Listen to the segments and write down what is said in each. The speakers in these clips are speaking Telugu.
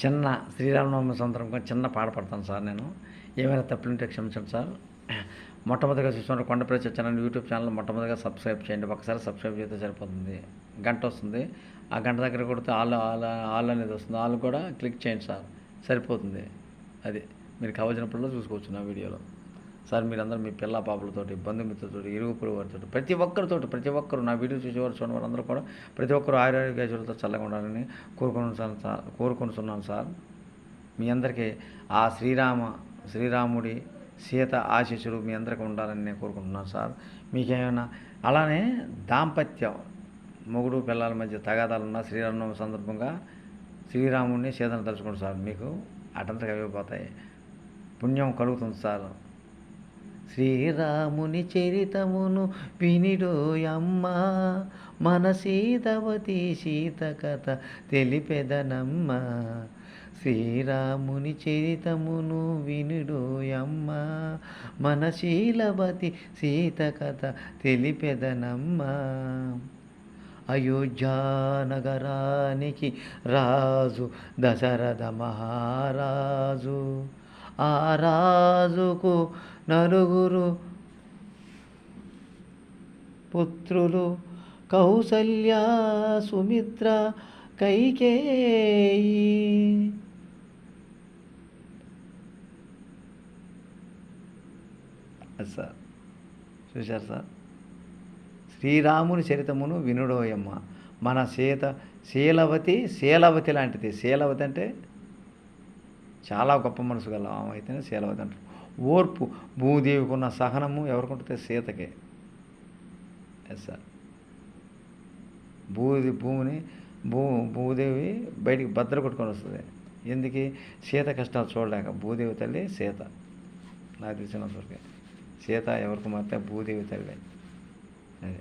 చిన్న శ్రీరామనవమి సందర్భంగా చిన్న పాట పడతాను సార్ నేను. ఏమైనా తప్పులుంటే క్షమించండి సార్. మొట్టమొదటిగా చూస్తున్న కొండపల్లి సత్యనారాయణ యూట్యూబ్ ఛానల్ మొట్టమొదటిగా సబ్స్క్రైబ్ చేయండి. ఒకసారి సబ్స్క్రైబ్ చేస్తే సరిపోతుంది. గంట వస్తుంది. ఆ గంట దగ్గర కొడితే ఆల్ అనేది వస్తుంది. ఆల్ కూడా క్లిక్ చేయండి సార్, సరిపోతుంది. అది మీరు కావాల్సినప్పుడల్లా చూసుకోవచ్చు నా వీడియోలో. సార్ మీరందరూ మీ పిల్ల పాపలతోటి, బంధుమిత్రులతోటి, ఇరుగు పొరుగు వారితో, ప్రతి ఒక్కరు నా వీడియో చూసేవారు చూడని వారందరూ కూడా ప్రతి ఒక్కరు ఆరోగ్యాలతో చల్లగా ఉండాలని కోరుకుంటున్నాను సార్. మీ అందరికీ ఆ శ్రీరాముడి సీత ఆశీస్సులు మీ అందరికీ ఉండాలని నేను కోరుకుంటున్నాను సార్. మీకేమైనా అలానే దాంపత్యం మొగుడు పిల్లల మధ్య తగాదాలున్న శ్రీరామనవమి సందర్భంగా శ్రీరాముడిని సీతను తలుచుకోండి సార్. మీకు అటంతగా అయిపోతాయి, పుణ్యం కలుగుతుంది సార్. శ్రీరాముని చరితమును వినిడోయమ్మ, మన సీతవతి సీత కథ తెలిపెదనమ్మ. శ్రీరాముని చరితమును వినుడోయమ్మ, మన శీలవతి సీత కథ తెలిపెదనమ్మ. అయోధ్యానగరానికి రాజు దశరథ మహారాజు, ఆ రాజుకు నలుగురు పుత్రులు, కౌసల్య, సుమిత్ర, కైకేయి. సార్ చూశారు సార్. శ్రీరాముని చరితమును వినుడోయమ్మ, మన శీలవతి లాంటిది. శీలవతి అంటే చాలా గొప్ప మనసు గల ఆమె అయితేనే శీలవతి అంటారు. ఓర్పు, భూదేవికి ఉన్న సహనము ఎవరికి ఉంటుంది? సీతకే. Yes sir. భూదేవి బయటికి భద్ర కొట్టుకొని వస్తుంది. ఎందుకు? సీత కష్టాలు చూడలేక. భూదేవి తల్లి సీత, నాకు తెలిసినంతవరకు సీత ఎవరికి మాత్రం భూదేవి తల్లి. అదే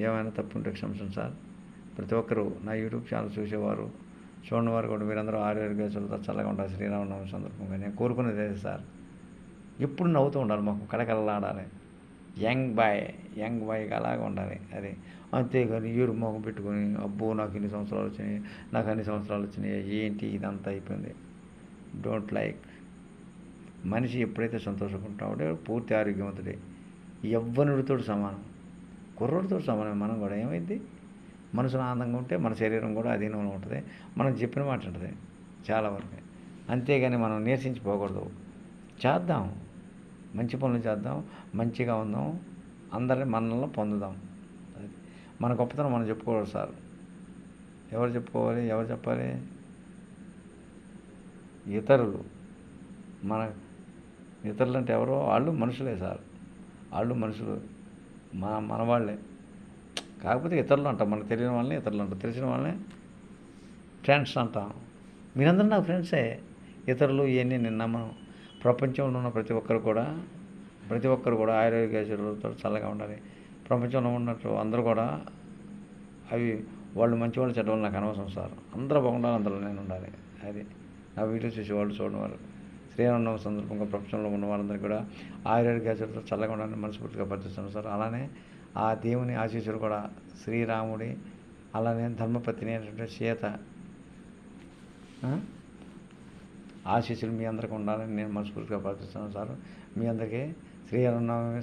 ఏమైనా తప్పుంటే క్షమించండి సార్. ప్రతి ఒక్కరూ నా యూట్యూబ్ ఛానల్ చూసేవారు చూడని వారు కూడా మీరందరూ ఆరోగ్యాలతో చల్లగా ఉండాలి శ్రీరామనవమి సందర్భంగా. నేను కోరుకునేది అదే సార్. ఎప్పుడు నవ్వుతూ ఉండాలి, మాకు కళకళలాడాలి. యంగ్ బాయ్ అలాగా ఉండాలి. అది అంతేగాని ఏడు మొహం పెట్టుకొని అబ్బో నాకు ఇన్ని సంవత్సరాలు వచ్చినాయి, నాకు అన్ని సంవత్సరాలు వచ్చినాయి, ఏంటి ఇదంతా అయిపోయింది. Don't like. మనిషి ఎప్పుడైతే సంతోషంగా పూర్తి ఆరోగ్యవంతుడే. యవ్వనుడితో సమానం, కుర్రోడితో సమానం. మనం కూడా ఏమైంది, మనసును ఆనందంగా ఉంటే మన శరీరం కూడా అధీనంలో ఉంటుంది. మనం చెప్పిన మాట ఉంటుంది చాలా వరకు. అంతేగాని మనం నీరసించిపోకూడదు. చేద్దాం, మంచి పనులు చేద్దాం, మంచిగా ఉందాం, అందరిని మనల్లో పొందుదాం. అది మన గొప్పతనం మనం చెప్పుకోవాలి సార్. ఎవరు చెప్పుకోవాలి, ఎవరు చెప్పాలి? ఇతరులు. ఇతరులు అంటే ఎవరో? వాళ్ళు మనుషులే సార్. వాళ్ళు మనుషులు, మన వాళ్ళే. కాకపోతే ఇతరులు అంటాం, మనకు తెలియని వాళ్ళని ఇతరులు అంటాం, తెలిసిన వాళ్ళని ఫ్రెండ్స్ అంటాం. మీరందరూ నాకు ఫ్రెండ్సే. ఇతరులు ఇవన్నీ నేను నమ్మను. ప్రపంచంలో ఉన్న ప్రతి ఒక్కరు కూడా ఆరోగ్యాలతో చల్లగా ఉండాలి. ప్రపంచంలో ఉన్నట్టు అందరూ కూడా అవి వాళ్ళు మంచి వాళ్ళు చెడ్డవాళ్ళు నాకు అనవసరం సార్. అందరూ బాగుండాలి, అందులో నేను ఉండాలి. అది నా వీడియో చూసి వాళ్ళు చూడని వారు శ్రీరామనవమి సందర్భంగా ప్రపంచంలో ఉన్న వారందరూ కూడా ఆరోగ్యాలతో చల్లగా ఉండాలని మనస్ఫూర్తిగా ప్రార్థిస్తున్నాను సార్. అలానే ఆ దేవుని ఆశీస్సులు కూడా శ్రీరాముడి, అలానే ధర్మపత్ని అయినటువంటి సీత ఆశీస్సులు మీ అందరికీ ఉండాలని నేను మనస్ఫూర్తిగా ప్రార్థిస్తున్నాను సార్. మీ అందరికీ శ్రీరామనవమి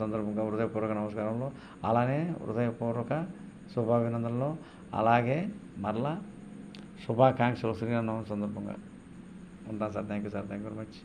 సందర్భంగా హృదయపూర్వక నమస్కారంలో, అలానే హృదయపూర్వక శుభాభినందనలు, అలాగే మరలా శుభాకాంక్షలు శ్రీరామనవమి సందర్భంగా ఉంటాను sir. Thank you sir. Thank you very much.